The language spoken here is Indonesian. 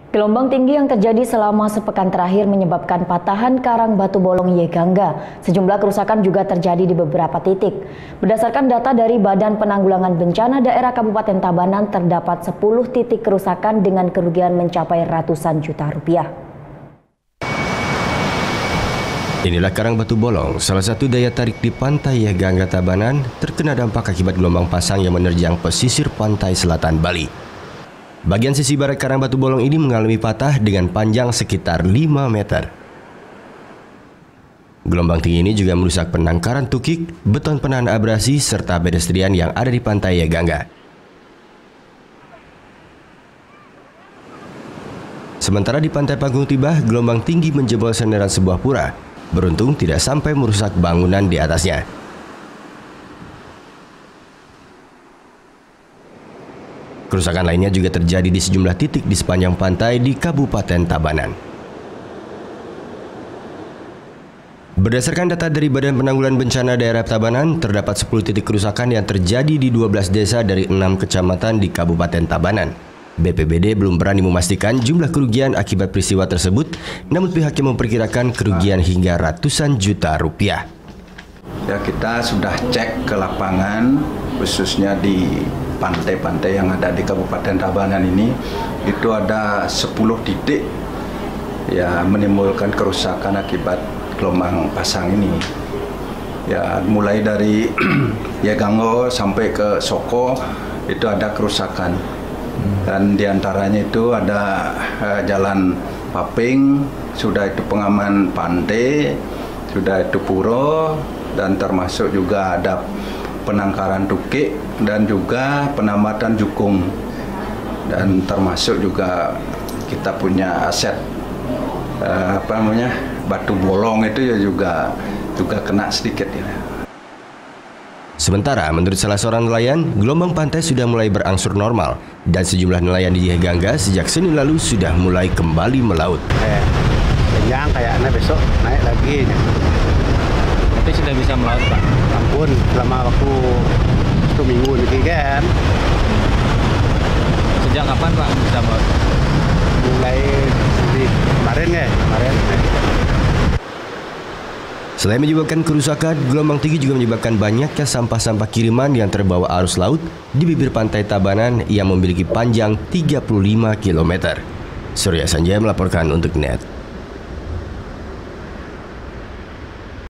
Gelombang tinggi yang terjadi selama sepekan terakhir menyebabkan patahan karang batu bolong Yegangga. Sejumlah kerusakan juga terjadi di beberapa titik. Berdasarkan data dari Badan Penanggulangan Bencana Daerah Kabupaten Tabanan, terdapat 10 titik kerusakan dengan kerugian mencapai ratusan juta rupiah. Inilah karang batu bolong, salah satu daya tarik di pantai Yegangga Tabanan, terkena dampak akibat gelombang pasang yang menerjang pesisir pantai selatan Bali. Bagian sisi barat karang batu bolong ini mengalami patah dengan panjang sekitar 5 meter. Gelombang tinggi ini juga merusak penangkaran tukik, beton penahan abrasi, serta pedestrian yang ada di pantai Yegangga. Sementara di pantai Panggung Tibah, gelombang tinggi menjebol senderan sebuah pura. Beruntung tidak sampai merusak bangunan di atasnya. Kerusakan lainnya juga terjadi di sejumlah titik di sepanjang pantai di Kabupaten Tabanan. Berdasarkan data dari Badan Penanggulangan Bencana Daerah Tabanan, terdapat 10 titik kerusakan yang terjadi di 12 desa dari 6 kecamatan di Kabupaten Tabanan. BPBD belum berani memastikan jumlah kerugian akibat peristiwa tersebut, namun pihaknya memperkirakan kerugian hingga ratusan juta rupiah. Ya, kita sudah cek ke lapangan, khususnya di pantai-pantai yang ada di Kabupaten Tabanan ini, itu ada 10 titik ya menimbulkan kerusakan akibat gelombang pasang ini. Ya, mulai dari Yegangga sampai ke Soko itu ada kerusakan. Dan diantaranya itu ada jalan Paping, sudah itu pengaman pantai, sudah itu pura, dan termasuk juga ada penangkaran tukik dan juga penambatan jukung, dan termasuk juga kita punya aset batu bolong itu ya juga kena sedikit ya. Sementara menurut salah seorang nelayan, gelombang pantai sudah mulai berangsur normal dan sejumlah nelayan di Yegangga sejak Senin lalu sudah mulai kembali melaut. Yang kayaknya besok naik lagi. Tapi sudah bisa melaut, Pak? Ampun, selama waktu 1 minggu ini kan. Sejak kapan Pak bisa melaut? Mulai di kemarin ya, kemarin. Selain menyebabkan kerusakan, gelombang tinggi juga menyebabkan banyaknya sampah-sampah kiriman yang terbawa arus laut di bibir pantai Tabanan yang memiliki panjang 35 km. Surya Sanjaya melaporkan untuk NET.